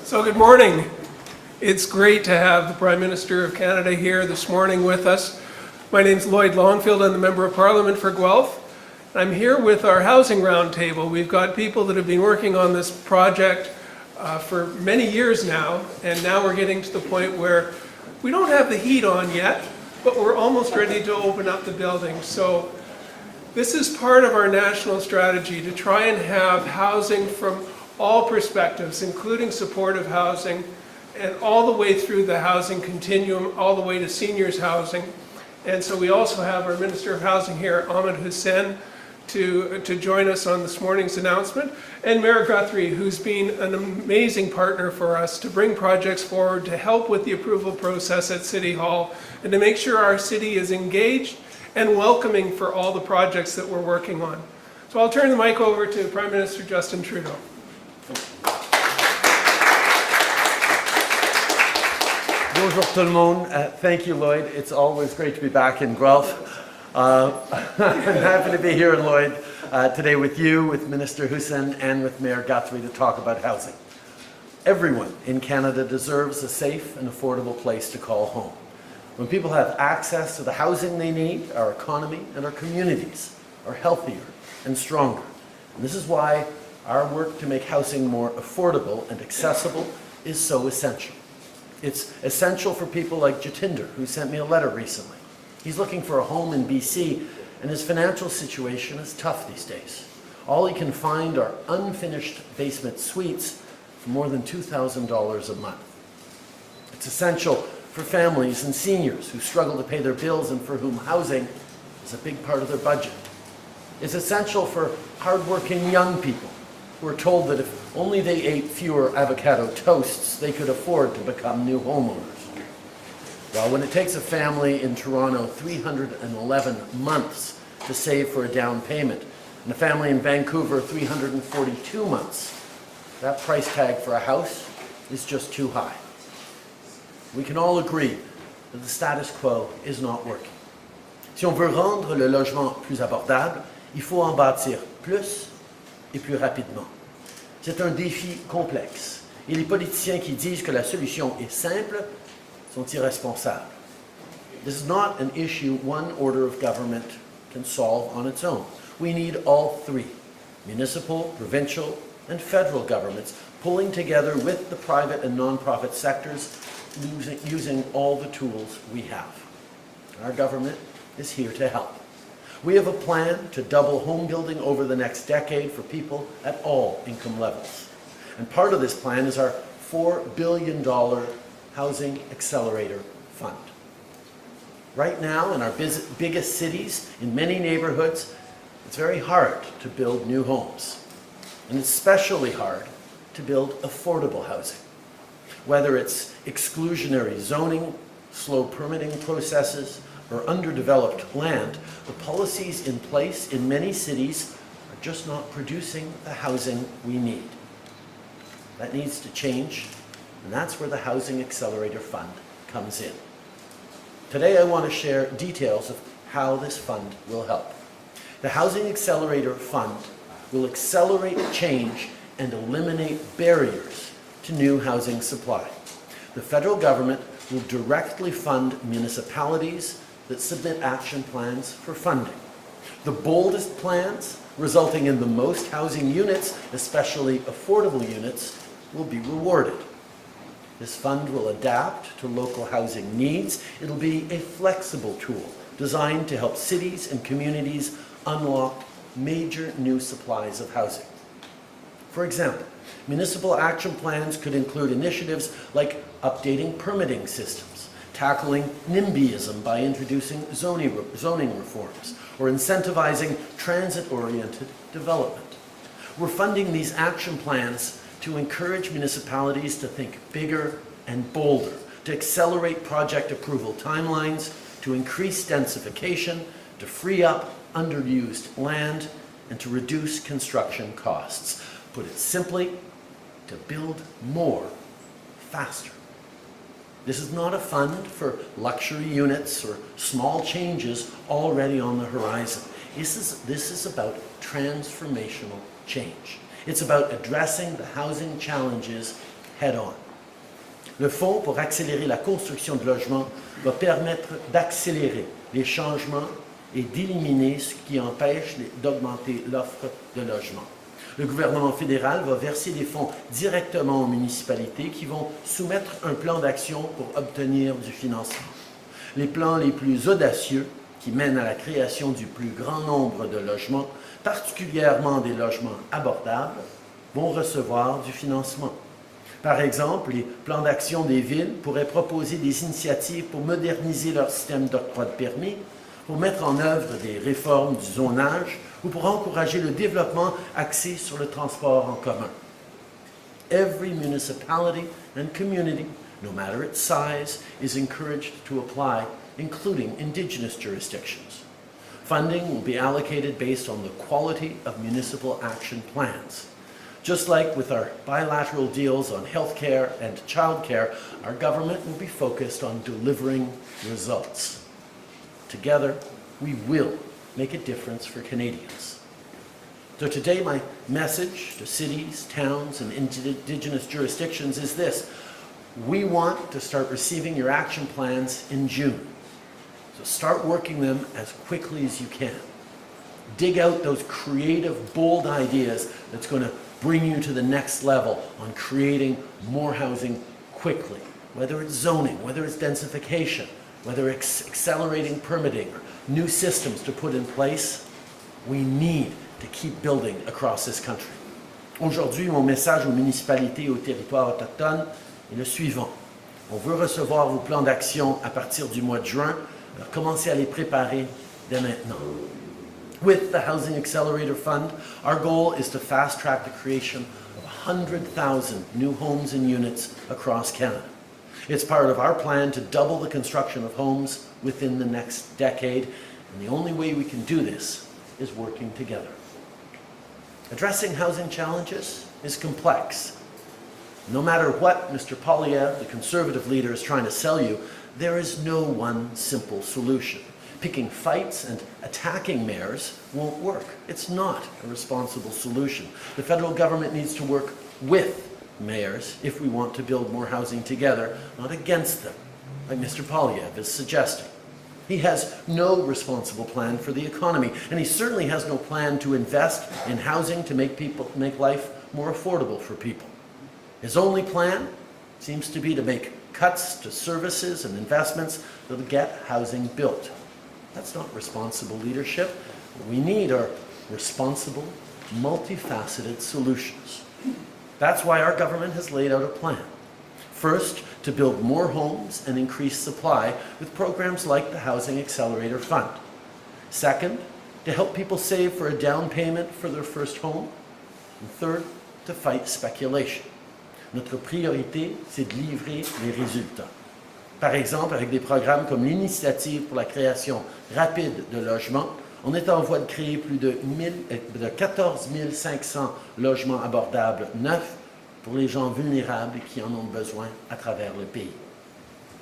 So good morning. It's great to have the Prime Minister of Canada here this morning with us. My name's Lloyd Longfield. I'm the Member of Parliament for Guelph. I'm here with our Housing Roundtable. We've got people that have been working on this project for many years now, and now we're getting to the point where we don't have the heat on yet, but we're almost ready to open up the building. So this is part of our national strategy to try and have housing from all perspectives, including supportive housing, and all the way through the housing continuum, all the way to seniors housing. And so we also have our Minister of Housing here, Ahmed Hussein, to join us on this morning's announcement, and Mayor Guthrie, who's been an amazing partner for us to bring projects forward, to help with the approval process at City Hall, and to make sure our city is engaged and welcoming for all the projects that we're working on. So I'll turn the mic over to Prime Minister Justin Trudeau. Bonjour tout le monde. Thank you, Lloyd. It's always great to be back in Guelph. I'm happy to be here in Lloyd today with you, with Minister Hussein, and with Mayor Guthrie to talk about housing. Everyone in Canada deserves a safe and affordable place to call home. When people have access to the housing they need, our economy and our communities are healthier and stronger. And this is why our work to make housing more affordable and accessible is so essential. It's essential for people like Jatinder, who sent me a letter recently. He's looking for a home in BC, and his financial situation is tough these days. All he can find are unfinished basement suites for more than $2,000 a month. It's essential for families and seniors who struggle to pay their bills and for whom housing is a big part of their budget. It's essential for hardworking young people who are told that if only they ate fewer avocado toasts, they could afford to become new homeowners. Well, when it takes a family in Toronto 311 months to save for a down payment, and a family in Vancouver 342 months, that price tag for a house is just too high. We can all agree that the status quo is not working. Si on veut rendre le logement plus abordable, il faut en bâtir plus et plus rapidement. C'est un défi complexe et les politiciens qui disent que la solution est simple sont irresponsables. This is not an issue one order of government can solve on its own. We need all three, municipal, provincial, and federal governments pulling together with the private and non-profit sectors using all the tools we have. Our government is here to help. We have a plan to double home building over the next decade for people at all income levels. And part of this plan is our $4 billion Housing Accelerator Fund. Right now, in our biggest cities, in many neighborhoods, it's very hard to build new homes. And it's especially hard to build affordable housing. Whether it's exclusionary zoning, slow permitting processes, or underdeveloped land, the policies in place in many cities are just not producing the housing we need. That needs to change, and that's where the Housing Accelerator Fund comes in. Today I want to share details of how this fund will help. The Housing Accelerator Fund will accelerate change and eliminate barriers to new housing supply. The federal government will directly fund municipalities that submit action plans for funding. The boldest plans, resulting in the most housing units, especially affordable units, will be rewarded. This fund will adapt to local housing needs. It'll be a flexible tool designed to help cities and communities unlock major new supplies of housing. For example, municipal action plans could include initiatives like updating permitting systems, tackling NIMBYism by introducing zoning reforms, or incentivizing transit-oriented development. We're funding these action plans to encourage municipalities to think bigger and bolder, to accelerate project approval timelines, to increase densification, to free up underused land, and to reduce construction costs. Put it simply, to build more faster. This is not a fund for luxury units or small changes already on the horizon. This is about transformational change. It's about addressing the housing challenges head-on. Le Fonds pour accélérer la construction de logements va permettre d'accélérer les changements et d'éliminer ce qui empêche d'augmenter l'offre de logements. Le gouvernement fédéral va verser des fonds directement aux municipalités qui vont soumettre un plan d'action pour obtenir du financement. Les plans les plus audacieux, qui mènent à la création du plus grand nombre de logements, particulièrement des logements abordables, vont recevoir du financement. Par exemple, les plans d'action des villes pourraient proposer des initiatives pour moderniser leur système d'octroi de permis, pour mettre en œuvre des réformes du zonage ou pour encourager le développement axé sur le transport en commun. Every municipality and community, no matter its size, is encouraged to apply, including Indigenous jurisdictions. Funding will be allocated based on the quality of municipal action plans. Just like with our bilateral deals on healthcare and childcare, our government will be focused on delivering results. Together, we will make a difference for Canadians. So today, my message to cities, towns, and Indigenous jurisdictions is this. We want to start receiving your action plans in June. So start working them as quickly as you can. Dig out those creative, bold ideas that's going to bring you to the next level on creating more housing quickly, whether it's zoning, whether it's densification, whether it's accelerating permitting or new systems to put in place. We need to keep building across this country. Aujourd'hui, mon message aux municipalités et aux territoires autochtones est le suivant. On veut recevoir vos plans d'action à partir du mois de juin. Alors commencez à les préparer dès maintenant. With the Housing Accelerator Fund, our goal is to fast-track the creation of 100,000 new homes and units across Canada. It's part of our plan to double the construction of homes within the next decade, and the only way we can do this is working together. Addressing housing challenges is complex. No matter what Mr. Poilievre, the Conservative leader, is trying to sell you, there is no one simple solution. Picking fights and attacking mayors won't work. It's not a responsible solution. The federal government needs to work with mayors if we want to build more housing together, not against them, like Mr. Poilievre is suggesting. He has no responsible plan for the economy, and he certainly has no plan to invest in housing to make life more affordable for people. His only plan seems to be to make cuts to services and investments that will get housing built. That's not responsible leadership. What we need are responsible, multifaceted solutions. That's why our government has laid out a plan. First, to build more homes and increase supply with programs like the Housing Accelerator Fund. Second, to help people save for a down payment for their first home. And third, to fight speculation. Notre priorité, c'est de livrer les résultats. Par exemple, avec des programmes comme l'initiative pour la création rapide de logements, on est en voie de créer plus de 14 500 logements abordables neufs pour les gens vulnérables qui en ont besoin à travers le pays.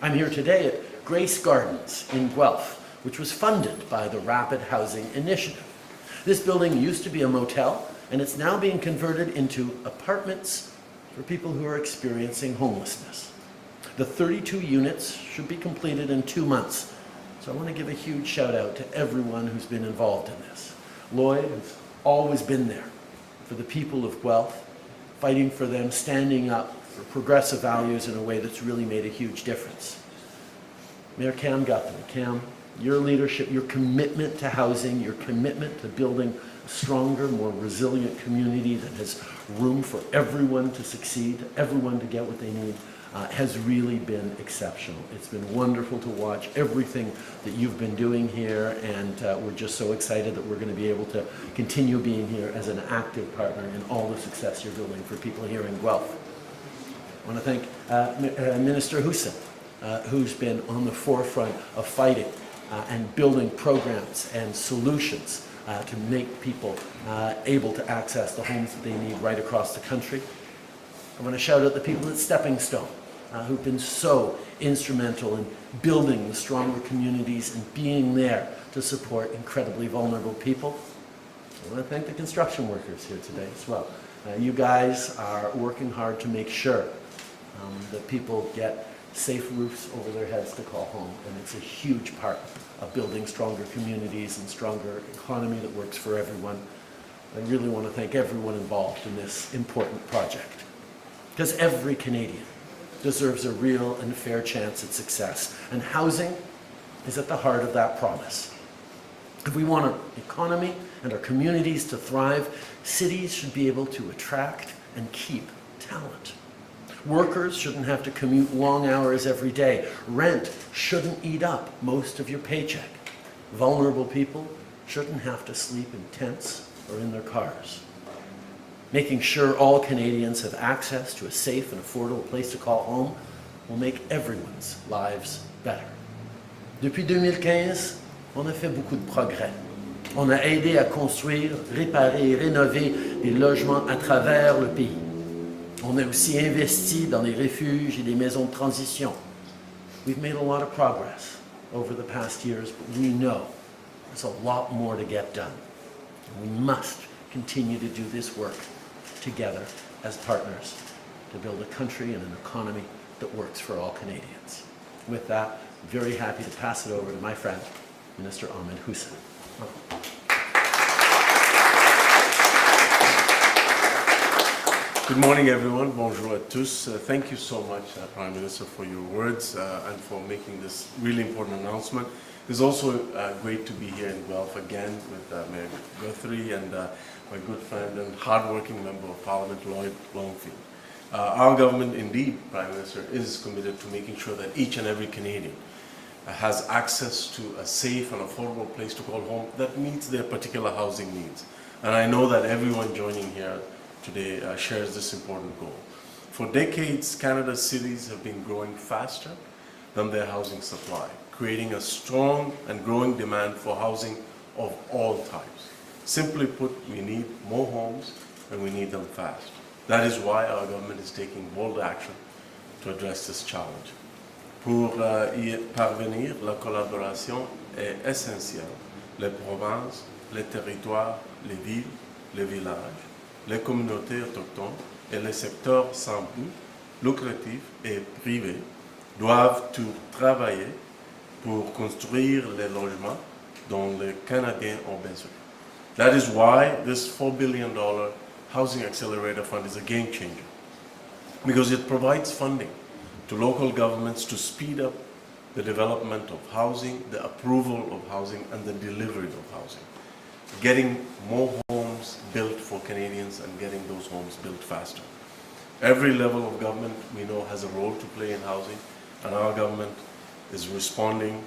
I'm here today at Grace Gardens in Guelph, which was funded by the Rapid Housing Initiative. This building used to be a motel, and it's now being converted into apartments for people who are experiencing homelessness. The 32 units should be completed in 2 months. So I want to give a huge shout out to everyone who's been involved in this. Lloyd has always been there for the people of Guelph, fighting for them, standing up for progressive values in a way that's really made a huge difference. Mayor Cam Guthrie, Cam, your leadership, your commitment to housing, your commitment to building a stronger, more resilient community that has room for everyone to succeed, everyone to get what they need, has really been exceptional. It's been wonderful to watch everything that you've been doing here, and we're just so excited that we're going to be able to continue being here as an active partner in all the success you're building for people here in Guelph. I want to thank Minister Justin, who's been on the forefront of fighting and building programs and solutions to make people able to access the homes that they need right across the country. I want to shout out the people at Stepping Stone, who've been so instrumental in building the stronger communities and being there to support incredibly vulnerable people. I want to thank the construction workers here today as well. You guys are working hard to make sure that people get safe roofs over their heads to call home, and it's a huge part of building stronger communities and stronger economy that works for everyone. I really want to thank everyone involved in this important project, because every Canadian deserves a real and fair chance at success, and housing is at the heart of that promise. If we want our economy and our communities to thrive, cities should be able to attract and keep talent. Workers shouldn't have to commute long hours every day. Rent shouldn't eat up most of your paycheck. Vulnerable people shouldn't have to sleep in tents or in their cars. Making sure all Canadians have access to a safe and affordable place to call home will make everyone's lives better. Depuis 2015, on a fait beaucoup de progrès. On a aidé à construire, réparer et rénover des logements à travers le pays. On a aussi investi dans les refuges et les maisons de transition. We've made a lot of progress over the past years, but we know there's a lot more to get done. We must continue to do this work together as partners to build a country and an economy that works for all Canadians. With that, I'm very happy to pass it over to my friend, Minister Justin. Good morning, everyone. Bonjour à tous. Thank you so much, Prime Minister, for your words and for making this really important announcement. It's also great to be here in Guelph again with Mayor Guthrie and my good friend and hardworking Member of Parliament, Lloyd Longfield. Our government, indeed, Prime Minister, is committed to making sure that each and every Canadian has access to a safe and affordable place to call home that meets their particular housing needs. And I know that everyone joining here today shares this important goal. For decades, Canada's cities have been growing faster than their housing supply, creating a strong and growing demand for housing of all types. Simply put, we need more homes and we need them fast. That is why our government is taking bold action to address this challenge. Pour y parvenir, la collaboration est essentielle. Les provinces, les territoires, les villes, les villages, les communautés autochtones et les secteurs sans but, lucratifs et privés, doivent tous travailler pour construire les logements dont les Canadiens ont besoin. That is why this $4 billion Housing Accelerator Fund is a game changer, because it provides funding to local governments to speed up the development of housing, the approval of housing, and the delivery of housing. Getting more homes built for Canadians and getting those homes built faster. Every level of government we know has a role to play in housing, and our government is responding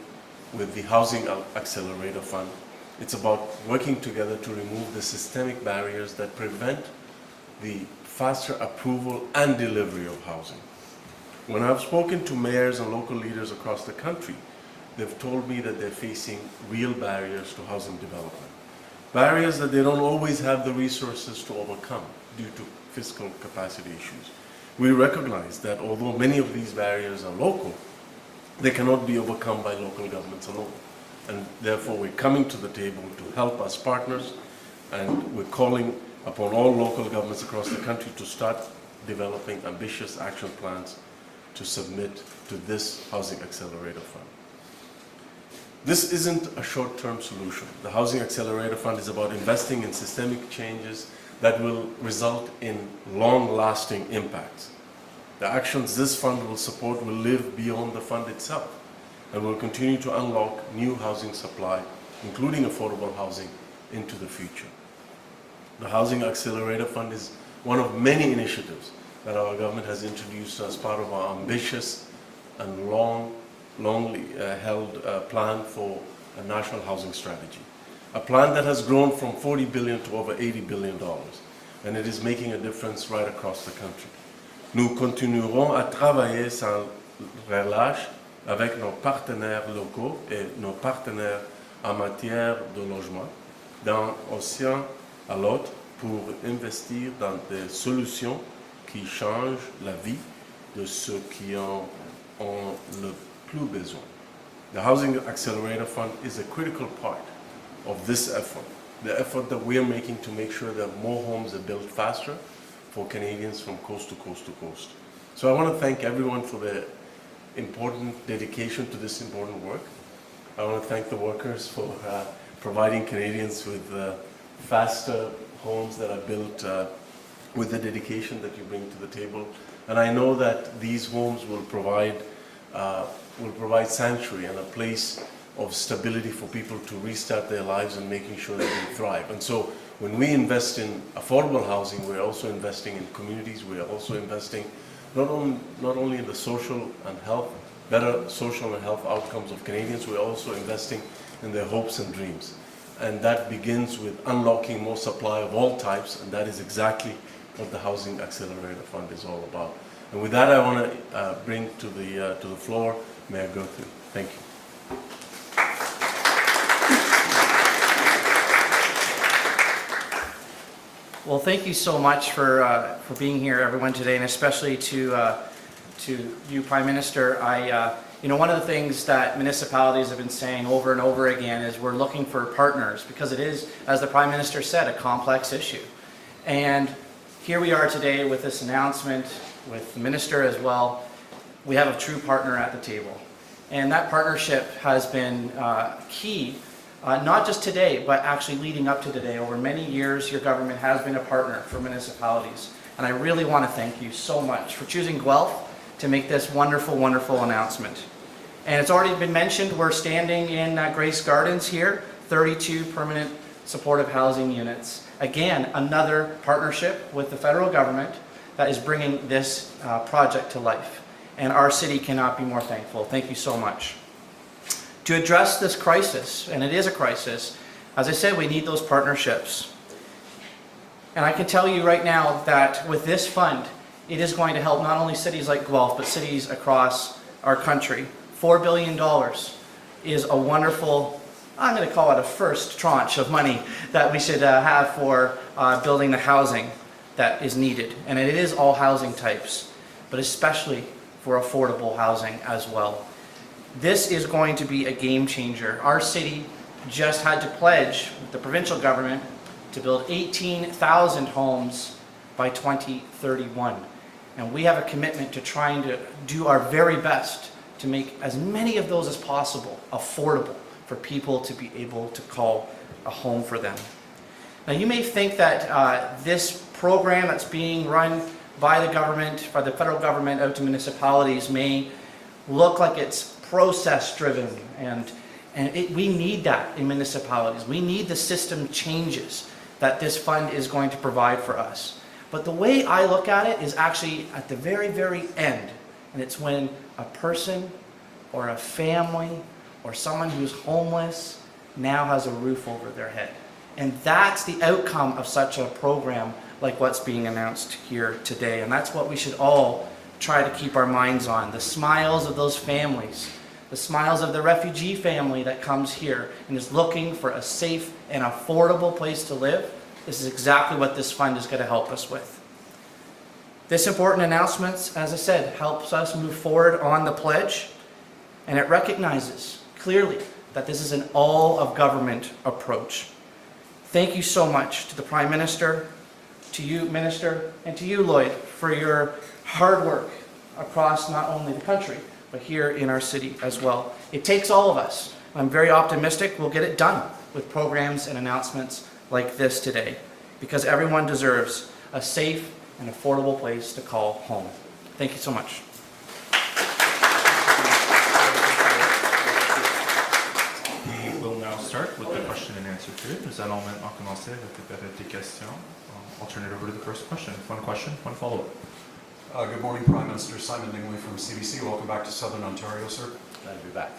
with the Housing Accelerator Fund. It's about working together to remove the systemic barriers that prevent the faster approval and delivery of housing. When I've spoken to mayors and local leaders across the country, they've told me that they're facing real barriers to housing development. Barriers that they don't always have the resources to overcome due to fiscal capacity issues. We recognize that although many of these barriers are local, they cannot be overcome by local governments alone. And therefore we're coming to the table to help us partners, and we're calling upon all local governments across the country to start developing ambitious action plans to submit to this Housing Accelerator Fund. This isn't a short-term solution. The Housing Accelerator Fund is about investing in systemic changes that will result in long-lasting impacts. The actions this fund will support will live beyond the fund itself and will continue to unlock new housing supply, including affordable housing, into the future. The Housing Accelerator Fund is one of many initiatives that our government has introduced as part of our ambitious and longly held plan for a national housing strategy. A plan that has grown from $40 billion to over $80 billion, and it is making a difference right across the country. Nous continuerons à travailler sans relâche avec nos partenaires locaux et nos partenaires en matière de logement, d'un océan à l'autre, pour investir dans des solutions qui changent la vie de ceux qui en ont le plus besoin. The Housing Accelerator Fund is a critical part of this effort, the effort that we are making to make sure that more homes are built faster for Canadians from coast to coast to coast. So I want to thank everyone for their important dedication to this important work. I want to thank the workers for providing Canadians with faster homes that are built with the dedication that you bring to the table. And I know that these homes will provide sanctuary and a place of stability for people to restart their lives and making sure that they thrive. And so when we invest in affordable housing, we're also investing in communities. We are also investing not only in the social and health, better social and health outcomes of Canadians, we're also investing in their hopes and dreams. And that begins with unlocking more supply of all types, and that is exactly what the Housing Accelerator Fund is all about. And with that, I want to bring to the floor Mayor Guelph. Thank you. Well, thank you so much for being here, everyone, today, and especially to you, Prime Minister. You know, one of the things that municipalities have been saying over and over again is we're looking for partners, because it is, as the Prime Minister said, a complex issue. And here we are today with this announcement, with the Minister as well. We have a true partner at the table. And that partnership has been key, not just today, but actually leading up to today. Over many years, your government has been a partner for municipalities. And I really want to thank you so much for choosing Guelph to make this wonderful, wonderful announcement. And it's already been mentioned, we're standing in Grace Gardens here, 32 permanent supportive housing units. Again, another partnership with the federal government that is bringing this project to life. And our city cannot be more thankful. Thank you so much. To address this crisis, and it is a crisis, as I said, we need those partnerships. And I can tell you right now that with this fund, it is going to help not only cities like Guelph, but cities across our country. $4 billion is a wonderful, I'm going to call it a first tranche of money that we should have for building the housing that is needed. And it is all housing types, but especially for affordable housing as well. This is going to be a game changer. Our city just had to pledge with the provincial government to build 18,000 homes by 2031. And we have a commitment to trying to do our very best to make as many of those as possible affordable for people to be able to call a home for them. Now you may think that this program that's being run by the government, by the federal government out to municipalities may look like it's process driven, and we need that in municipalities. We need the system changes that this fund is going to provide for us. But the way I look at it is actually at the very, very end. And it's when a person or a family or someone who's homeless now has a roof over their head. And that's the outcome of such a program like what's being announced here today. And that's what we should all try to keep our minds on. The smiles of those families, the smiles of the refugee family that comes here and is looking for a safe and affordable place to live. This is exactly what this fund is going to help us with. This important announcement, as I said, helps us move forward on the pledge, and it recognizes clearly that this is an all-of-government approach. Thank you so much to the Prime Minister, to you, Minister, and to you, Lloyd, for your hard work across not only the country, but here in our city as well. It takes all of us. I'm very optimistic we'll get it done with programs and announcements like this today, because everyone deserves a safe and affordable place to call home. Thank you so much. We will now start with the question and answer period. Nous allons maintenant commencer avec la période des questions. I'll turn it over to the first question. One question, one follow-up. Good morning, Prime Minister. Simon Dingley from CBC. Welcome back to Southern Ontario, sir. Glad to be back.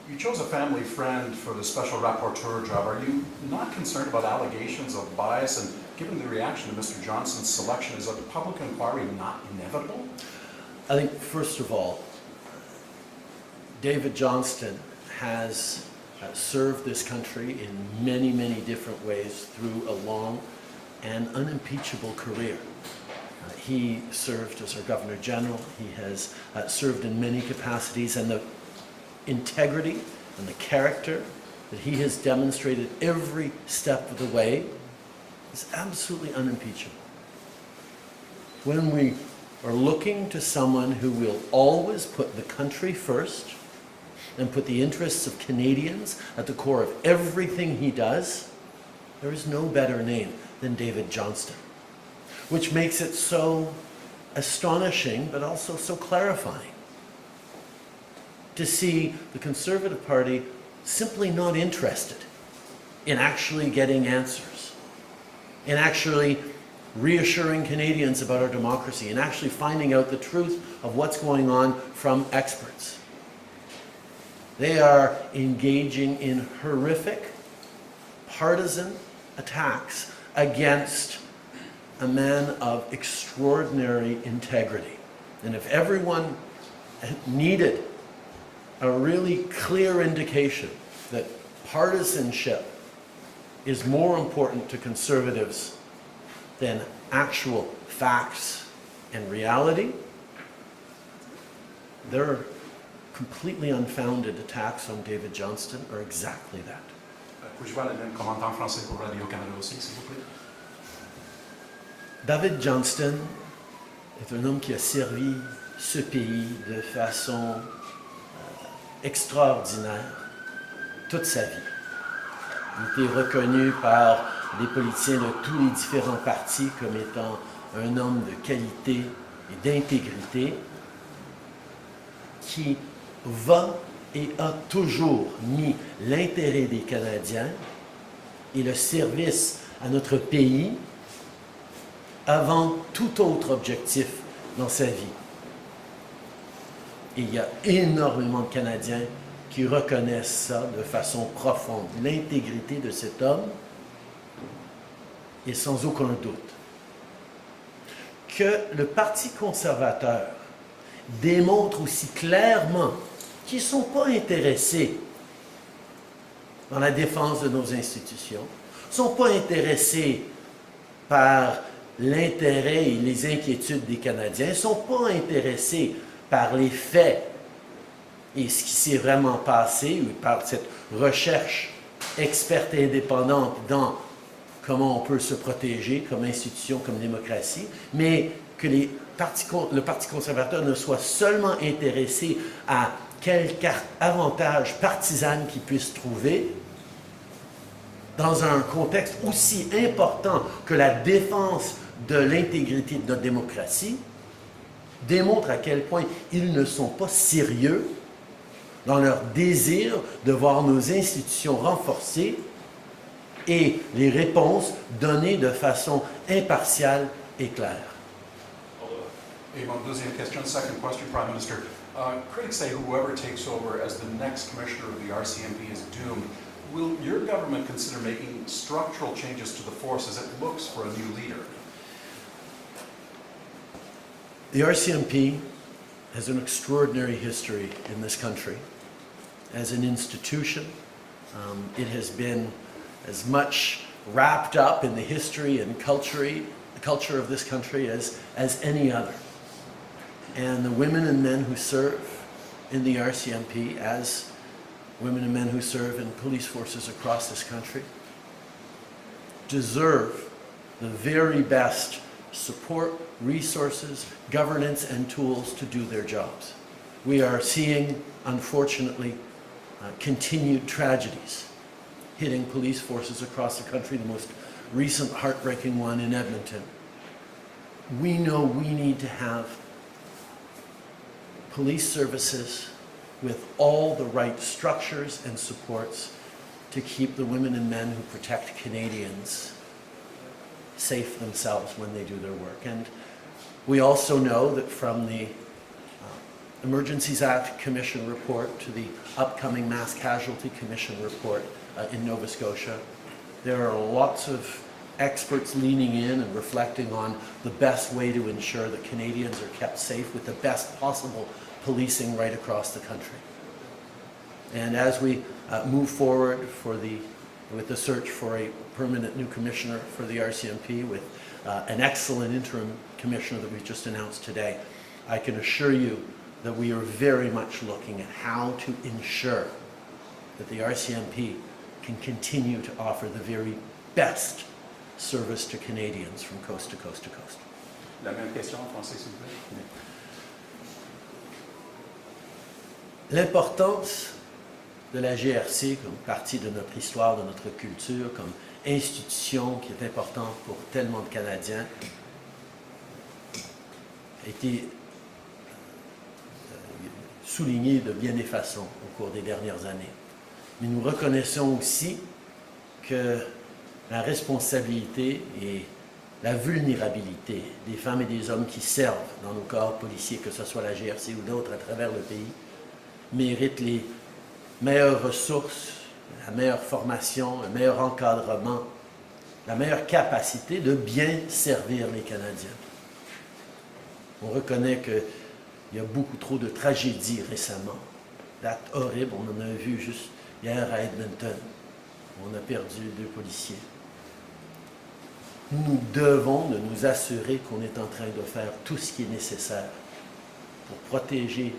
You chose a family friend for the special rapporteur job. Are you not concerned about allegations of bias? And given the reaction to Mr. Johnston's selection, is a public inquiry not inevitable? I think, first of all, David Johnston has served this country in many, many different ways through a long and unimpeachable career. He served as our Governor General. He has served in many capacities, and the integrity and the character that he has demonstrated every step of the way is absolutely unimpeachable. When we are looking to someone who will always put the country first and put the interests of Canadians at the core of everything he does, there is no better name than David Johnston, which makes it so astonishing but also so clarifying to see the Conservative Party simply not interested in actually getting answers, in actually reassuring Canadians about our democracy, and actually finding out the truth of what's going on from experts. They are engaging in horrific, partisan attacks against a man of extraordinary integrity. And if everyone needed a really clear indication that partisanship is more important to Conservatives than actual facts and reality, their completely unfounded attacks on David Johnston are exactly that. Puis-je voir le même commentaire en français pour Radio-Canada aussi, s'il vous plaît? David Johnston est un homme qui a servi ce pays de façon extraordinaire toute sa vie. Il était reconnu par les politiciens de tous les différents partis comme étant un homme de qualité et d'intégrité qui va et a toujours mis l'intérêt des Canadiens et le service à notre pays avant tout autre objectif dans sa vie. Et il y a énormément de Canadiens qui reconnaissent ça de façon profonde. L'intégrité de cet homme est sans aucun doute. Que le Parti conservateur démontre aussi clairement qu'ils ne sont pas intéressés dans la défense de nos institutions, ne sont pas intéressés par l'intérêt et les inquiétudes des Canadiens, ne sont pas intéressés par les faits et ce qui s'est vraiment passé, ou par cette recherche experte et indépendante dans comment on peut se protéger comme institution, comme démocratie, mais que le Parti conservateur ne soit seulement intéressé à quelque avantage partisan qu'il puisse trouver dans un contexte aussi important que la défense de l'intégrité de notre démocratie, démontre à quel point ils ne sont pas sérieux dans leur désir de voir nos institutions renforcées et les réponses données de façon impartiale et claire. Et mon deuxième question, second question, Prime Minister. Critics say whoever takes over as the next commissioner of the RCMP is doomed. Will your government consider making structural changes to the force as it looks for a new leader? The RCMP has an extraordinary history in this country. As an institution, it has been as much wrapped up in the history and culture of this country as any other. And the women and men who serve in the RCMP, as women and men who serve in police forces across this country, deserve the very best support, resources, governance, and tools to do their jobs. We are seeing, unfortunately, continued tragedies hitting police forces across the country, the most recent heartbreaking one in Edmonton. We know we need to have police services with all the right structures and supports to keep the women and men who protect Canadians safe themselves when they do their work. And we also know that from the Emergencies Act Commission report to the upcoming Mass Casualty Commission report in Nova Scotia, there are lots of experts leaning in and reflecting on the best way to ensure that Canadians are kept safe with the best possible policing right across the country. And as we move forward with the search for a permanent new commissioner for the RCMP, with an excellent interim commissioner that we've just announced today, I can assure you that we are very much looking at how to ensure that the RCMP can continue to offer the very best service to Canadians from coast to coast to coast. La même question en français, s'il vous plaît. L'importance de la GRC comme partie de notre histoire, de notre culture, comme institution qui est importante pour tellement de Canadiens, a été soulignée de bien des façons au cours des dernières années. Mais nous reconnaissons aussi que la responsabilité et la vulnérabilité des femmes et des hommes qui servent dans nos corps policiers, que ce soit la GRC ou d'autres à travers le pays, méritent les meilleures ressources, la meilleure formation, le meilleur encadrement, la meilleure capacité de bien servir les Canadiens. On reconnaît qu'il y a beaucoup trop de tragédies récemment, d'actes horribles. On en a vu juste hier à Edmonton. On a perdu 2 policiers. Nous devons de nous assurer qu'on est en train de faire tout ce qui est nécessaire pour protéger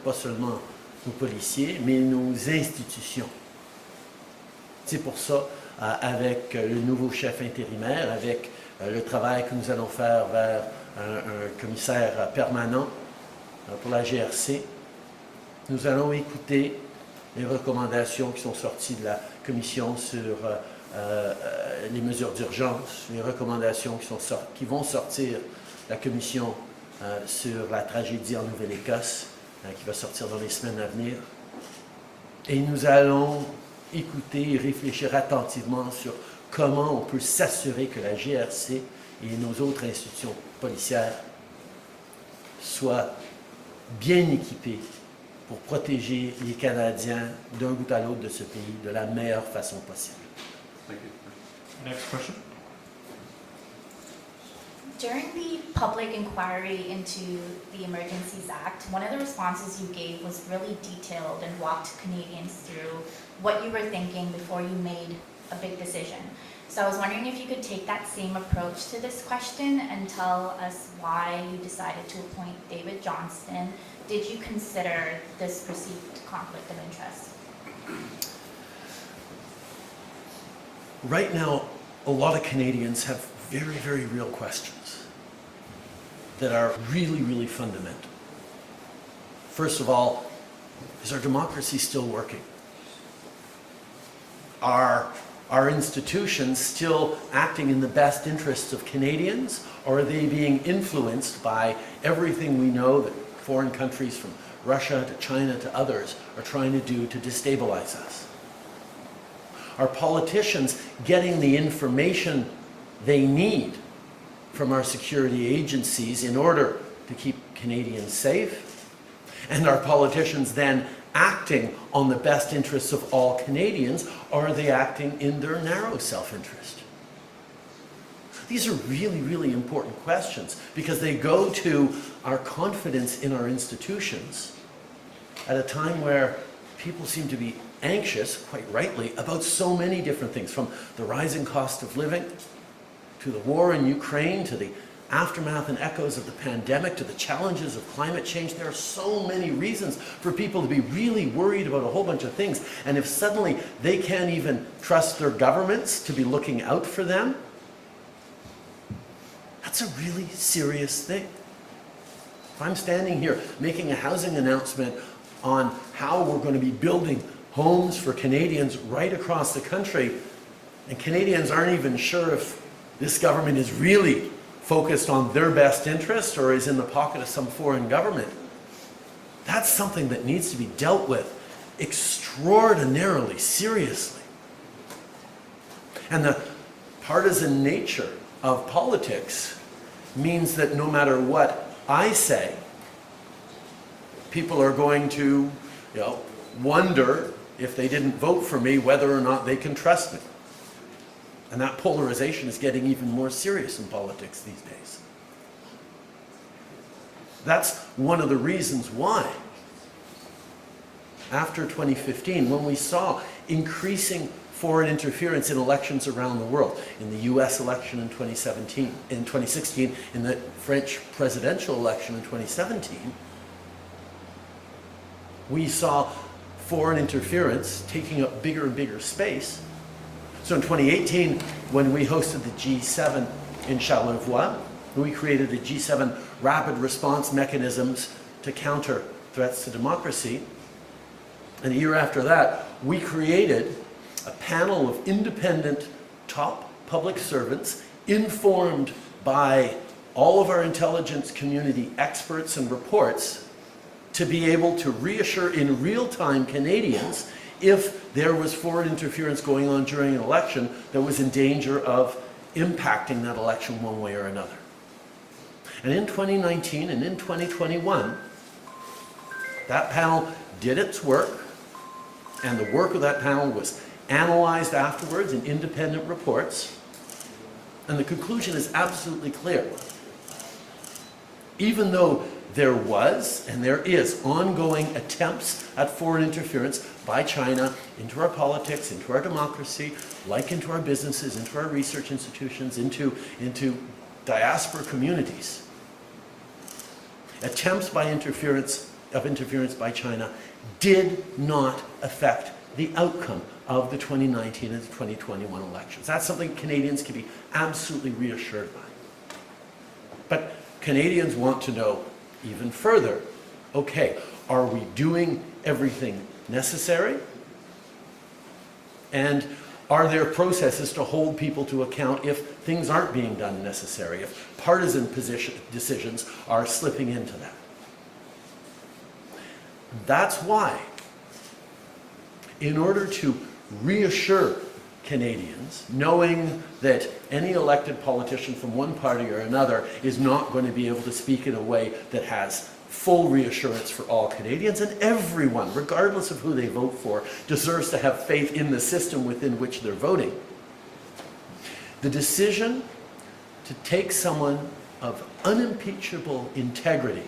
pas seulement nos policiers, mais nos institutions. C'est pour ça, avec le nouveau chef intérimaire, avec le travail que nous allons faire vers un commissaire permanent pour la GRC, nous allons écouter les recommandations qui sont sorties de la commission sur les mesures d'urgence, les recommandations qui vont sortir de la commission sur la tragédie en Nouvelle-Écosse, qui va sortir dans les semaines à venir. Et nous allons écouter et réfléchir attentivement sur comment on peut s'assurer que la GRC et nos autres institutions policières soient bien équipées pour protéger les Canadiens d'un bout à l'autre de ce pays de la meilleure façon possible. Thank you. Next question. During the public inquiry into the Emergencies Act, one of the responses you gave was really detailed and walked Canadians through what you were thinking before you made a big decision. So I was wondering if you could take that same approach to this question and tell us why you decided to appoint David Johnston. Did you consider this perceived conflict of interest? Right now, a lot of Canadians have very, very real questions that are really, really fundamental. First of all, is our democracy still working? Are our institutions still acting in the best interests of Canadians, or are they being influenced by everything we know that foreign countries from Russia to China to others are trying to do to destabilize us? Are politicians getting the information they need from our security agencies in order to keep Canadians safe? And are politicians then acting on the best interests of all Canadians, or are they acting in their narrow self-interest? These are really, really important questions because they go to our confidence in our institutions at a time where people seem to be anxious, quite rightly, about so many different things, from the rising cost of living, to the war in Ukraine, to the aftermath and echoes of the pandemic, to the challenges of climate change. There are so many reasons for people to be really worried about a whole bunch of things. And if suddenly they can't even trust their governments to be looking out for them, that's a really serious thing. If I'm standing here making a housing announcement on how we're going to be building homes for Canadians right across the country, and Canadians aren't even sure if this government is really focused on their best interest or is in the pocket of some foreign government, that's something that needs to be dealt with extraordinarily seriously. And the partisan nature of politics means that no matter what I say, people are going to, wonder if they didn't vote for me whether or not they can trust me. And that polarization is getting even more serious in politics these days. That's one of the reasons why, after 2015, when we saw increasing foreign interference in elections around the world, in the US election in 2016, in the French presidential election in 2017, we saw foreign interference taking up bigger and bigger space. So in 2018, when we hosted the G7 in Charlevoix. We created a G7 rapid response mechanisms to counter threats to democracy. And a year after that, we created a panel of independent top public servants informed by all of our intelligence community experts and reports to be able to reassure in real time Canadians if there was foreign interference going on during an election that was in danger of impacting that election one way or another. And in 2019 and in 2021, that panel did its work, and the work of that panel was analyzed afterwards in independent reports, and the conclusion is absolutely clear. Even though there was and there is ongoing attempts at foreign interference by China into our politics, into our democracy, like into our businesses, into our research institutions, into diaspora communities, attempts by interference by China did not affect the outcome of the 2019 and the 2021 elections. That's something Canadians can be absolutely reassured by. But Canadians want to know even further, okay, are we doing everything necessary? And are there processes to hold people to account if things aren't being done necessary, if partisan decisions are slipping into that? That's why, in order to reassure Canadians, knowing that any elected politician from one party or another is not going to be able to speak in a way that has full reassurance for all Canadians, and everyone, regardless of who they vote for, deserves to have faith in the system within which they're voting. The decision to take someone of unimpeachable integrity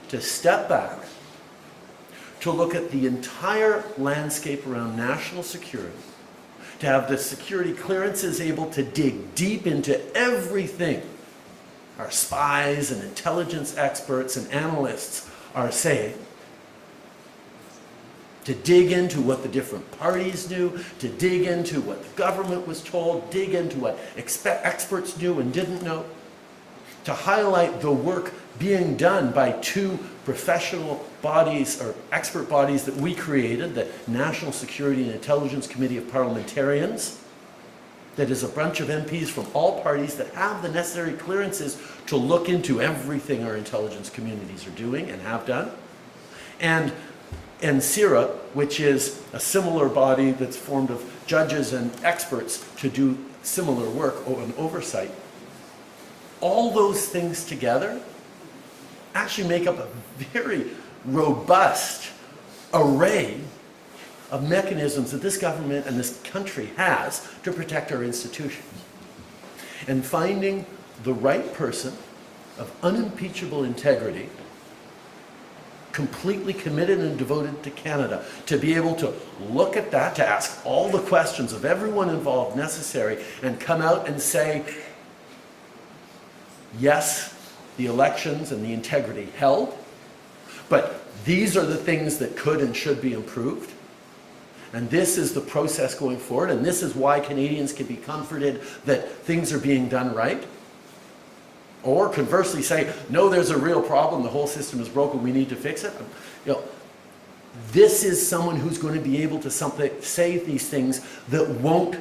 to step back, to look at the entire landscape around national security, to have the security clearances able to dig deep into everything our spies and intelligence experts and analysts are saying, to dig into what the different parties knew, to dig into what the government was told, dig into what experts knew and didn't know, to highlight the work being done by two professional bodies or expert bodies that we created, the National Security and Intelligence Committee of Parliamentarians, that is a bunch of MPs from all parties that have the necessary clearances to look into everything our intelligence communities are doing and have done, and CIRA, which is a similar body that's formed of judges and experts to do similar work and oversight. All those things together actually make up a very robust array of mechanisms that this government and this country has to protect our institutions. And finding the right person of unimpeachable integrity, completely committed and devoted to Canada, to be able to look at that, to ask all the questions of everyone involved necessary, and come out and say, yes, the elections and the integrity held, but these are the things that could and should be improved. And this is the process going forward, and this is why Canadians can be comforted that things are being done right. Or conversely say, no, there's a real problem, the whole system is broken, we need to fix it. You know, this is someone who's going to be able to say these things that won't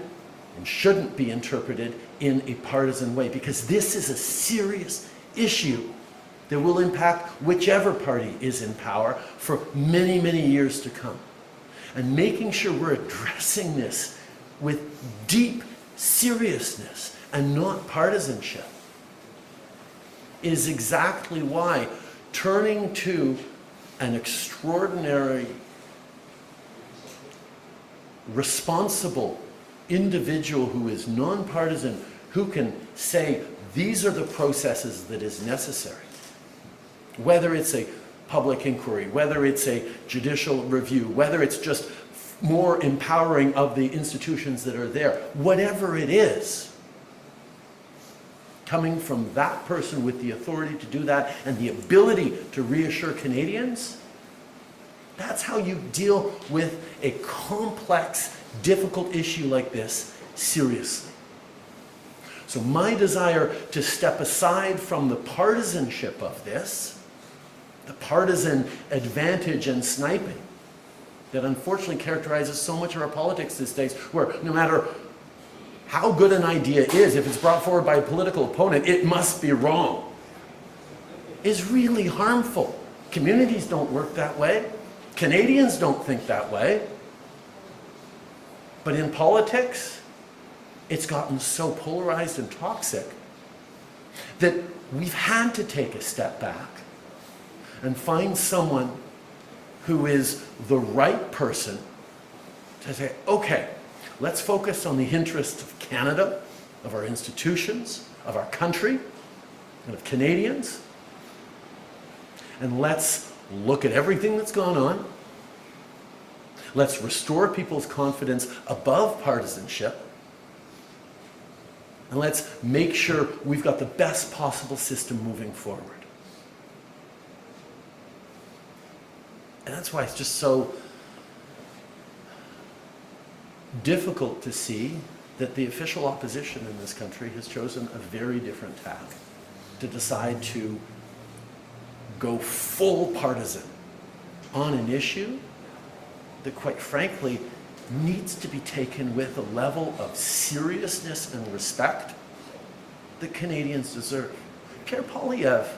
and shouldn't be interpreted in a partisan way, because this is a serious issue that will impact whichever party is in power for many, many years to come. And making sure we're addressing this with deep seriousness and not partisanship is exactly why turning to an extraordinary, responsible individual who is nonpartisan, who can say these are the processes that is necessary, whether it's a public inquiry, whether it's a judicial review, whether it's just more empowering of the institutions that are there, whatever it is, coming from that person with the authority to do that and the ability to reassure Canadians, that's how you deal with a complex, difficult issue like this seriously. So my desire to step aside from the partisanship of this, the partisan advantage and sniping that unfortunately characterizes so much of our politics these days, where no matter how good an idea is, if it's brought forward by a political opponent, it must be wrong, is really harmful. Communities don't work that way. Canadians don't think that way. But in politics, it's gotten so polarized and toxic that we've had to take a step back and find someone who is the right person to say, okay, let's focus on the interests of Canada, of our institutions, of our country, and of Canadians. And let's look at everything that's gone on. Let's restore people's confidence above partisanship. And let's make sure we've got the best possible system moving forward. And that's why it's just so difficult to see that the official opposition in this country has chosen a very different tack, to decide to go full partisan on an issue that, quite frankly, needs to be taken with a level of seriousness and respect that Canadians deserve. Pierre Poilievre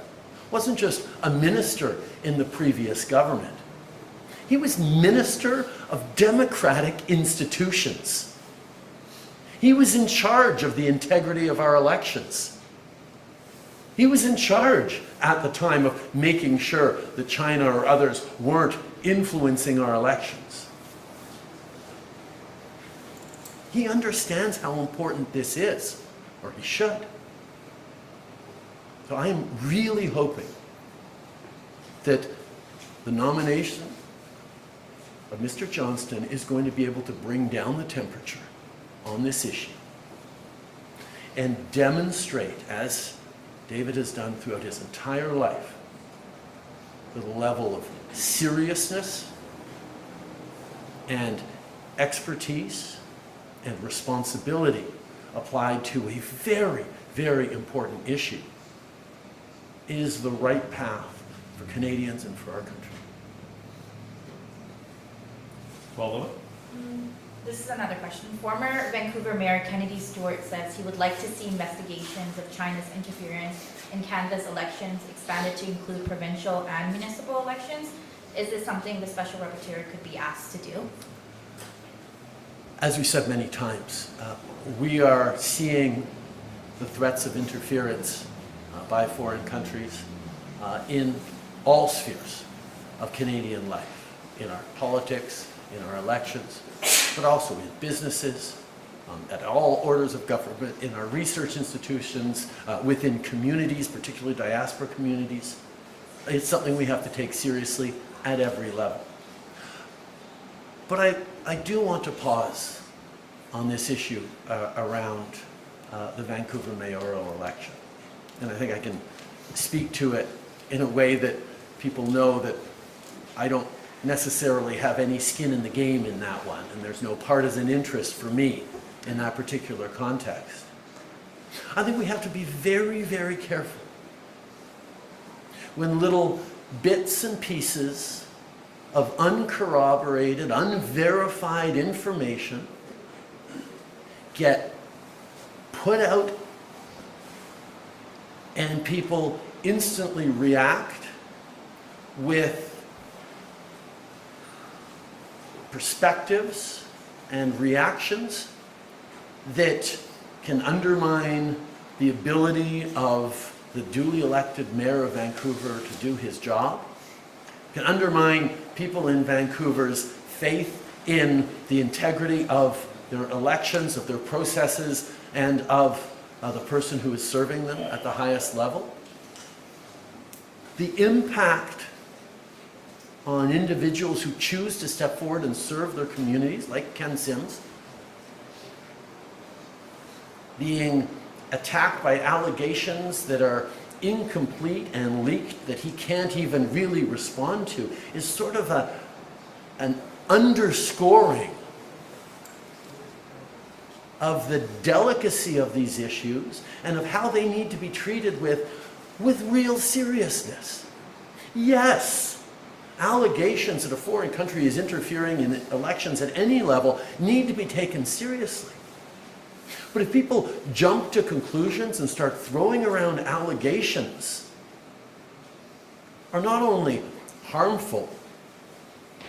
wasn't just a minister in the previous government. He was Minister of Democratic Institutions. He was in charge of the integrity of our elections. He was in charge at the time of making sure that China or others weren't influencing our elections. He understands how important this is, or he should. So I am really hoping that the nomination of Mr. Johnston is going to be able to bring down the temperature on this issue and demonstrate, as David has done throughout his entire life, the level of seriousness and expertise and responsibility applied to a very, very important issue is the right path for Canadians and for our country. Follow-up? This is another question. Former Vancouver Mayor Kennedy Stewart says he would like to see investigations of China's interference in Canada's elections expanded to include provincial and municipal elections. Is this something the Special Rapporteur could be asked to do? As we said many times, we are seeing the threats of interference by foreign countries in all spheres of Canadian life, in our politics, in our elections, but also in businesses, at all orders of government, in our research institutions, within communities, particularly diaspora communities. It's something we have to take seriously at every level. But I do want to pause on this issue around the Vancouver mayoral election. And I think I can speak to it in a way that people know that I don't necessarily have any skin in the game in that one, and there's no partisan interest for me in that particular context. I think we have to be very, very careful when little bits and pieces of uncorroborated, unverified information get put out and people instantly react with perspectives and reactions that can undermine the ability of the duly elected mayor of Vancouver to do his job, can undermine people in Vancouver's faith in the integrity of their elections, of their processes, and of the person who is serving them at the highest level. The impact on individuals who choose to step forward and serve their communities, like Ken Sims, being attacked by allegations that are incomplete and leaked that he can't even really respond to, is sort of an underscoring of the delicacy of these issues and of how they need to be treated with real seriousness. Yes, allegations that a foreign country is interfering in elections at any level need to be taken seriously. But if people jump to conclusions and start throwing around allegations, are not only harmful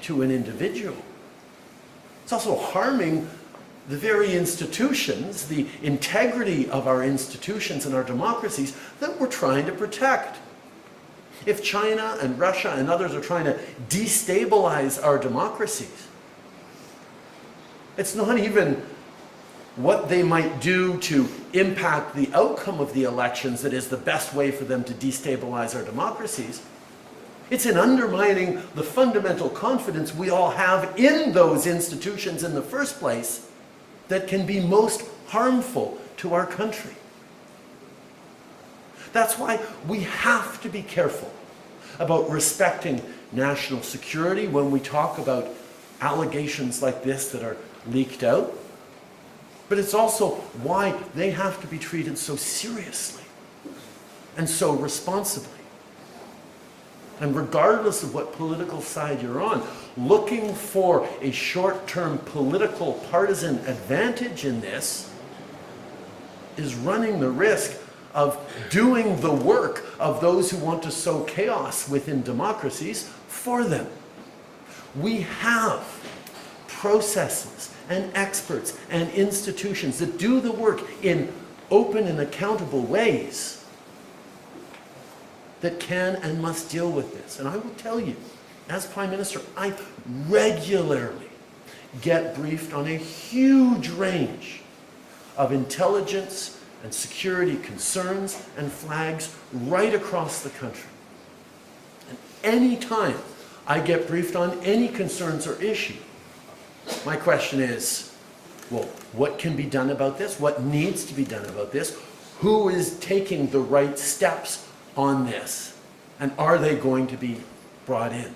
to an individual, it's also harming the very institutions, the integrity of our institutions and our democracies that we're trying to protect. If China and Russia and others are trying to destabilize our democracies, it's not even what they might do to impact the outcome of the elections that is the best way for them to destabilize our democracies. It's in undermining the fundamental confidence we all have in those institutions in the first place that can be most harmful to our country. That's why we have to be careful about respecting national security when we talk about allegations like this that are leaked out. But it's also why they have to be treated so seriously and so responsibly. And regardless of what political side you're on, looking for a short-term political partisan advantage in this is running the risk of doing the work of those who want to sow chaos within democracies for them. We have processes and experts and institutions that do the work in open and accountable ways that can and must deal with this. And I will tell you, as Prime Minister, I regularly get briefed on a huge range of intelligence and security concerns and flags right across the country. And any time I get briefed on any concerns or issue, my question is, well, what can be done about this? What needs to be done about this? Who is taking the right steps on this? And are they going to be brought in?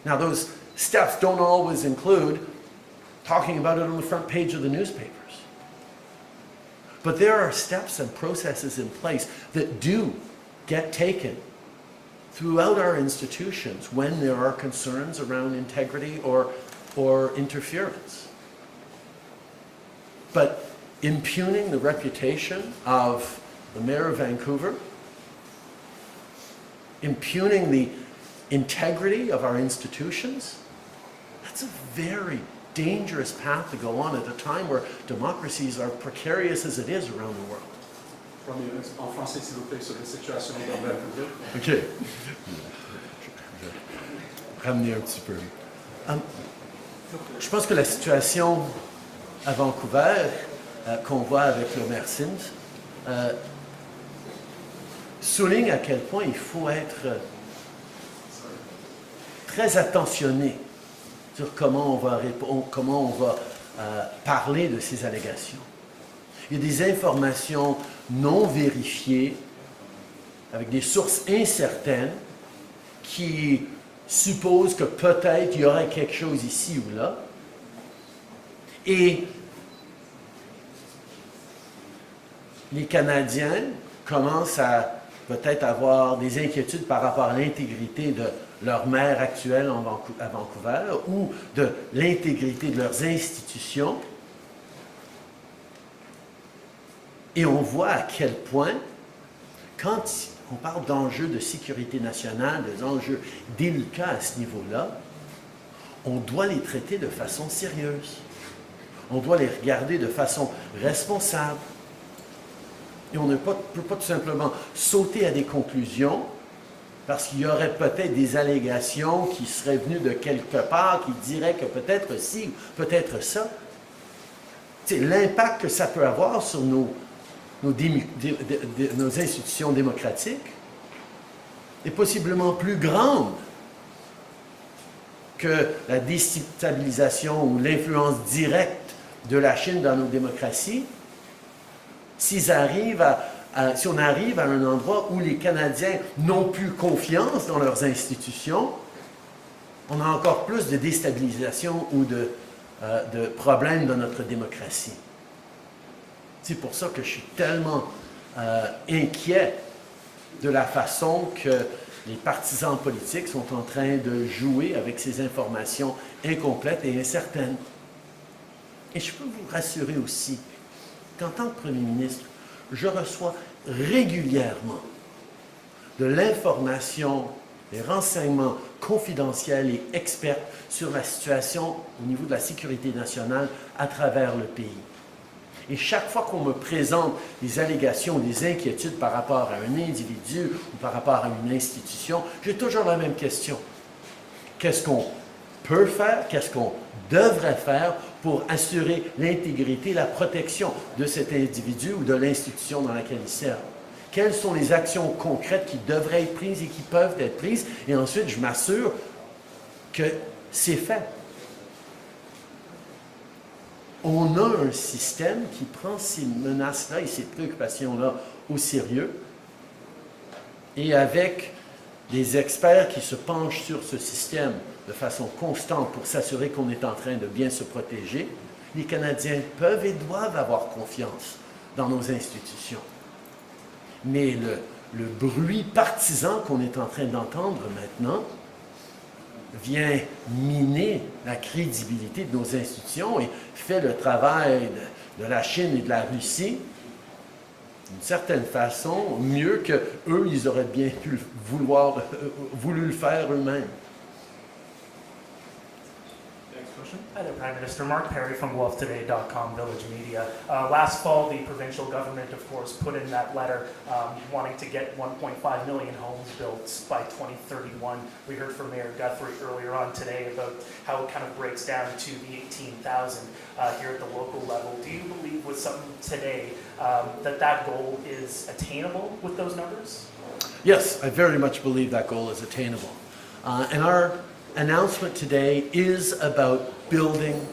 Now, those steps don't always include talking about it on the front page of the newspapers. But there are steps and processes in place that do get taken throughout our institutions when there are concerns around integrity or interference. But impugning the reputation of the Mayor of Vancouver, impugning the integrity of our institutions, that's a very dangerous path to go on at a time where democracies are precarious as it is around the world. En français, s'il vous plaît, sur la situation dans Vancouver. OK. Ramener un petit peu. Je pense que la situation à Vancouver, qu'on voit avec le maire Sims, souligne à quel point il faut être très attentionné sur comment on va parler de ces allégations. Il y a des informations non vérifiées, avec des sources incertaines, qui supposent que peut-être il y aurait quelque chose ici ou là. Et les Canadiens commencent à peut-être avoir des inquiétudes par rapport à l'intégrité de leur maire actuel à Vancouver ou de l'intégrité de leurs institutions. Et on voit à quel point, quand on parle d'enjeux de sécurité nationale, des enjeux délicats à ce niveau-là, on doit les traiter de façon sérieuse. On doit les regarder de façon responsable. Et on ne peut pas tout simplement sauter à des conclusions parce qu'il y aurait peut-être des allégations qui seraient venues de quelque part, qui diraient que peut-être ci, peut-être ça. L'impact que ça peut avoir sur nos institutions démocratiques est possiblement plus grande que la déstabilisation ou l'influence directe de la Chine dans nos démocraties. Si on arrive à un endroit où les Canadiens n'ont plus confiance dans leurs institutions, on a encore plus de déstabilisation ou de problèmes dans notre démocratie. C'est pour ça que je suis tellement inquiet de la façon que les partisans politiques sont en train de jouer avec ces informations incomplètes et incertaines. Et je peux vous rassurer aussi qu'en tant que Premier ministre, je reçois régulièrement de l'information, des renseignements confidentiels et experts sur la situation au niveau de la sécurité nationale à travers le pays. Et chaque fois qu'on me présente des allégations, des inquiétudes par rapport à un individu ou par rapport à une institution, j'ai toujours la même question. Qu'est-ce qu'on peut faire? Qu'est-ce qu'on devrait faire pour assurer l'intégrité, la protection de cet individu ou de l'institution dans laquelle il sert? Quelles sont les actions concrètes qui devraient être prises et qui peuvent être prises? Et ensuite, je m'assure que c'est fait. On a un système qui prend ces menaces-là et ces préoccupations-là au sérieux, et avec des experts qui se penchent sur ce système de façon constante pour s'assurer qu'on est en train de bien se protéger, les Canadiens peuvent et doivent avoir confiance dans nos institutions. Mais le bruit partisan qu'on est en train d'entendre maintenant vient miner la crédibilité de nos institutions et fait le travail de la Chine et de la Russie, d'une certaine façon, mieux qu'eux, ils auraient bien pu voulu le faire eux-mêmes. Hi there, Prime Minister. Mark Perry from GuelphToday.com, Village Media. Last fall, the provincial government, of course, put in that letter wanting to get 1.5 million homes built by 2031. We heard from Mayor Guthrie earlier on today about how it kind of breaks down to the 18,000 here at the local level. Do you believe with something today that goal is attainable with those numbers? Yes, I very much believe that goal is attainable. And our announcement today is about building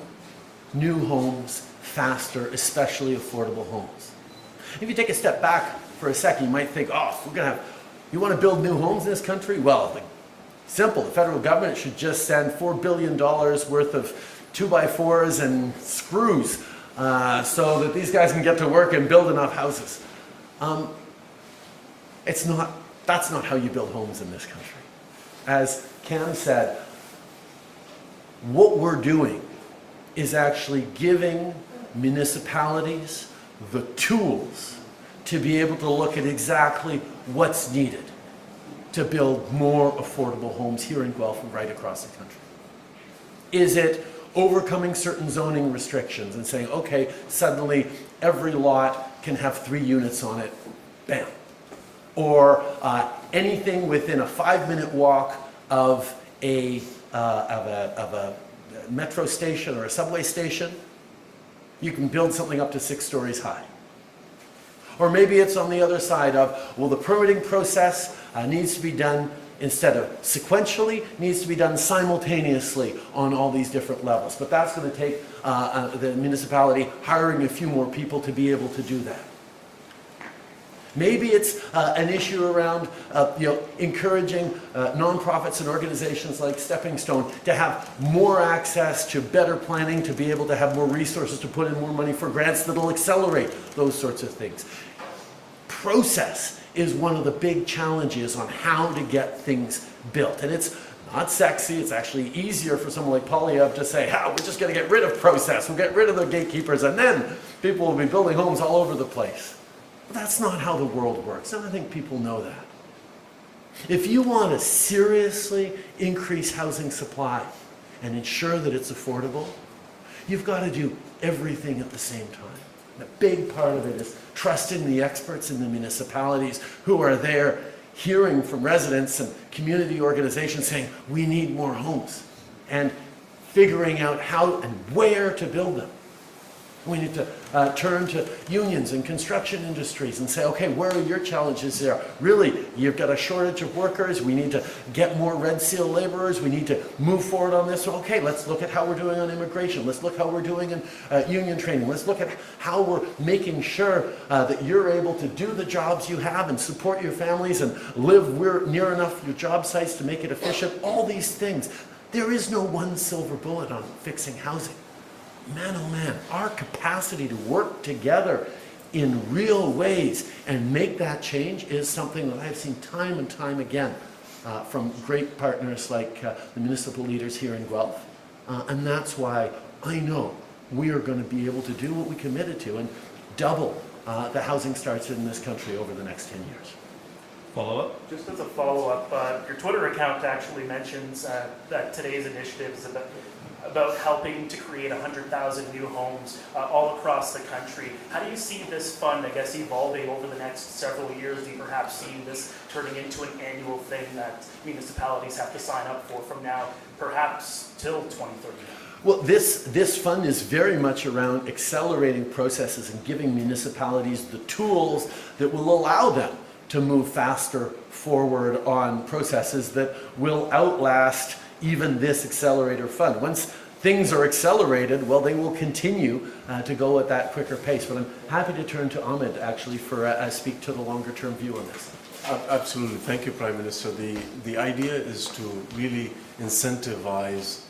new homes faster, especially affordable homes. If you take a step back for a second, you might think, oh, you want to build new homes in this country? Well, simple, the federal government should just send $4 billion worth of 2x4s and screws so that these guys can get to work and build enough houses. That's not how you build homes in this country. As Cam said, what we're doing is actually giving municipalities the tools to be able to look at exactly what's needed to build more affordable homes here in Guelph and right across the country. Is it overcoming certain zoning restrictions and saying, okay, suddenly every lot can have 3 units on it, bam. Or anything within a 5-minute walk of a metro station or a subway station, you can build something up to 6 stories high. Or maybe it's on the other side of, well, the permitting process needs to be done instead of sequentially, needs to be done simultaneously on all these different levels. But that's going to take the municipality hiring a few more people to be able to do that. Maybe it's an issue around encouraging nonprofits and organizations like Stepping Stone to have more access to better planning, to be able to have more resources, to put in more money for grants that will accelerate those sorts of things. Process is one of the big challenges on how to get things built. And it's not sexy. It's actually easier for someone like Polyev to say, we're just going to get rid of process. We'll get rid of the gatekeepers, and then people will be building homes all over the place. But that's not how the world works, and I think people know that. If you want to seriously increase housing supply and ensure that it's affordable, you've got to do everything at the same time. And a big part of it is trusting the experts in the municipalities who are there hearing from residents and community organizations saying, we need more homes, and figuring out how and where to build them. We need to turn to unions and construction industries and say, okay, where are your challenges there? Really, you've got a shortage of workers. We need to get more Red Seal laborers. We need to move forward on this. Okay, let's look at how we're doing on immigration. Let's look how we're doing in union training. Let's look at how we're making sure that you're able to do the jobs you have and support your families and live near enough your job sites to make it efficient. All these things. There is no one silver bullet on fixing housing. Man, oh man, our capacity to work together in real ways and make that change is something that I've seen time and time again from great partners like the municipal leaders here in Guelph. And that's why I know we are going to be able to do what we committed to and double the housing starts in this country over the next 10 years. Follow-up? Just as a follow-up, your Twitter account actually mentions that today's initiative is about helping to create 100,000 new homes all across the country. How do you see this fund, I guess, evolving over the next several years? Do you perhaps see this turning into an annual thing that municipalities have to sign up for from now, perhaps till 2030? Well, this fund is very much around accelerating processes and giving municipalities the tools that will allow them to move faster forward on processes that will outlast even this accelerator fund. Once things are accelerated, well, they will continue to go at that quicker pace. But I'm happy to turn to Ahmed, actually, for speak to the longer-term view on this. Absolutely. Thank you, Prime Minister. The idea is to really incentivize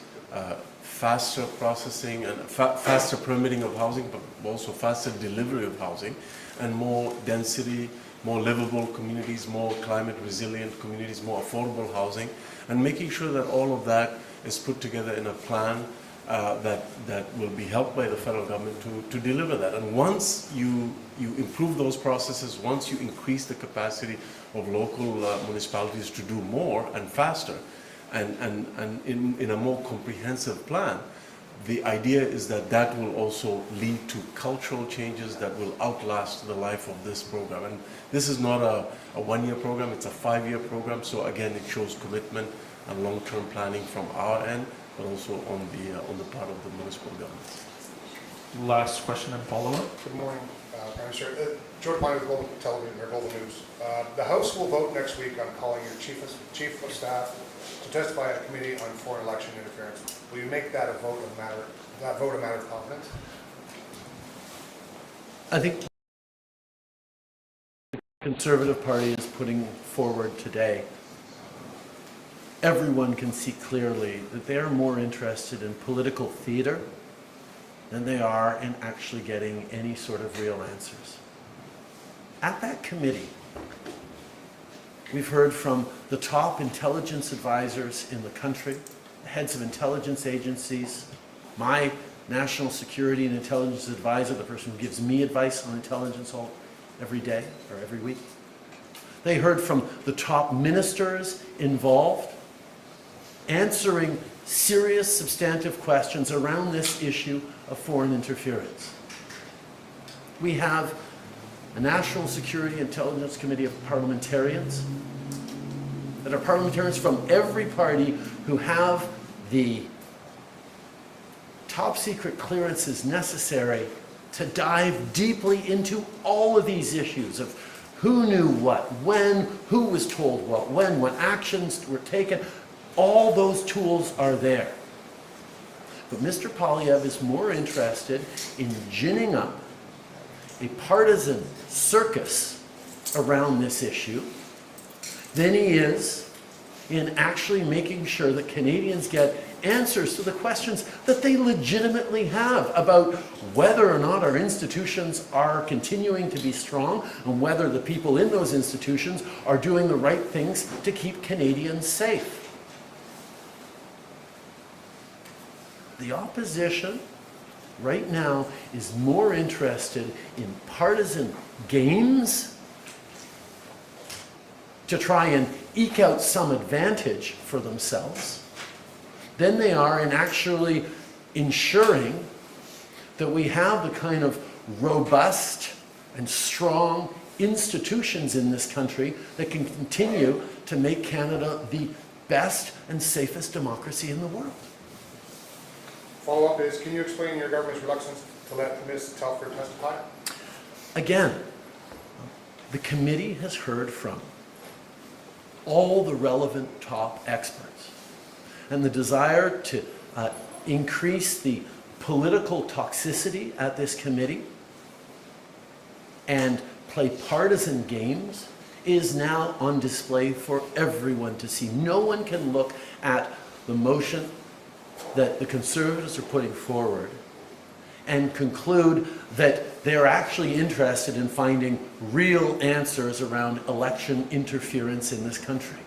faster processing and faster permitting of housing, but also faster delivery of housing and more density, more livable communities, more climate resilient communities, more affordable housing, and making sure that all of that is put together in a plan that will be helped by the federal government to deliver that. And once you improve those processes, once you increase the capacity of local municipalities to do more and faster, and in a more comprehensive plan, the idea is that that will also lead to cultural changes that will outlast the life of this program. And this is not a one-year program, it's a 5-year program. So again, it shows commitment and long-term planning from our end, but also on the part of the municipal governments. Last question and follow-up. Good morning, Prime Minister. Joe DePine with Global Television or Global News. The House will vote next week on calling your chief of staff to testify at a committee on foreign election interference. Will you make that a vote a matter of confidence? I think the Conservative Party is putting forward today. Everyone can see clearly that they are more interested in political theater than they are in actually getting any sort of real answers. At that committee, we've heard from the top intelligence advisors in the country, the heads of intelligence agencies, my national security and intelligence advisor, the person who gives me advice on intelligence every day or every week. They heard from the top ministers involved, answering serious substantive questions around this issue of foreign interference. We have a National Security Intelligence Committee of parliamentarians that are parliamentarians from every party who have the top secret clearances necessary to dive deeply into all of these issues of who knew what, when, who was told what actions were taken. All those tools are there. But Mr. Poilievre is more interested in ginning up a partisan circus around this issue than he is in actually making sure that Canadians get answers to the questions that they legitimately have about whether or not our institutions are continuing to be strong and whether the people in those institutions are doing the right things to keep Canadians safe. The opposition right now is more interested in partisan games to try and eke out some advantage for themselves than they are in actually ensuring that we have the kind of robust and strong institutions in this country that can continue to make Canada the best and safest democracy in the world. Follow-up is, can you explain your government's reluctance to let Ms. Telford testify? Again, the committee has heard from all the relevant top experts, and the desire to increase the political toxicity at this committee and play partisan games is now on display for everyone to see. No one can look at the motion that the Conservatives are putting forward and conclude that they're actually interested in finding real answers around election interference in this country.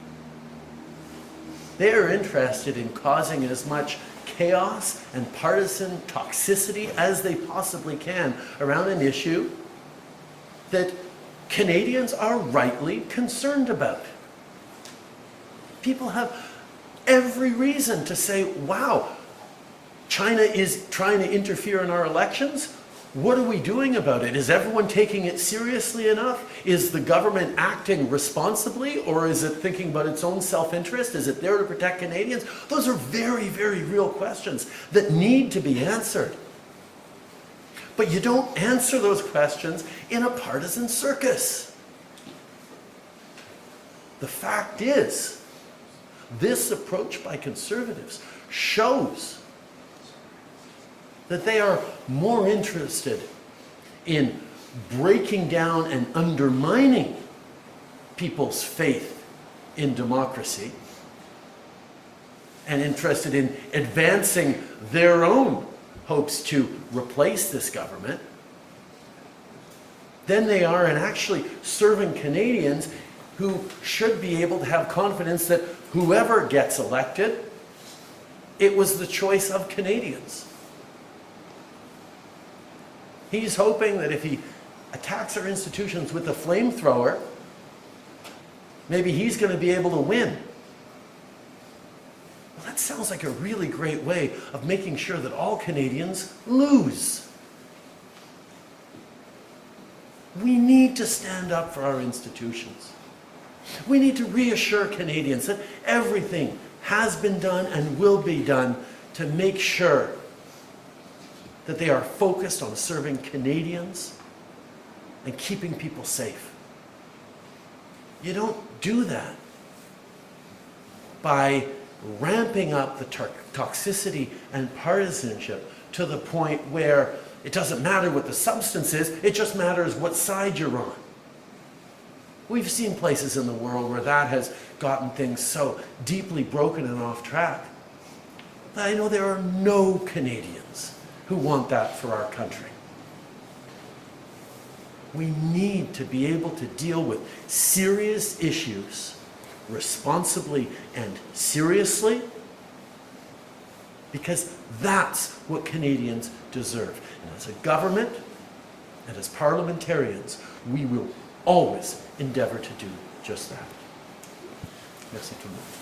They're interested in causing as much chaos and partisan toxicity as they possibly can around an issue that Canadians are rightly concerned about. People have every reason to say, wow, China is trying to interfere in our elections. What are we doing about it? Is everyone taking it seriously enough? Is the government acting responsibly, or is it thinking about its own self-interest? Is it there to protect Canadians? Those are very, very real questions that need to be answered. But you don't answer those questions in a partisan circus. The fact is, this approach by Conservatives shows that they are more interested in breaking down and undermining people's faith in democracy and interested in advancing their own hopes to replace this government than they are in actually serving Canadians who should be able to have confidence that whoever gets elected, it was the choice of Canadians. He's hoping that if he attacks our institutions with a flamethrower, maybe he's going to be able to win. Well, that sounds like a really great way of making sure that all Canadians lose. We need to stand up for our institutions. We need to reassure Canadians that everything has been done and will be done to make sure that they are focused on serving Canadians and keeping people safe. You don't do that by ramping up the toxicity and partisanship to the point where it doesn't matter what the substance is, it just matters what side you're on. We've seen places in the world where that has gotten things so deeply broken and off track that I know there are no Canadians who want that for our country. We need to be able to deal with serious issues responsibly and seriously, because that's what Canadians deserve. And as a government and as parliamentarians, we will always endeavor to do just that. Merci tout le monde.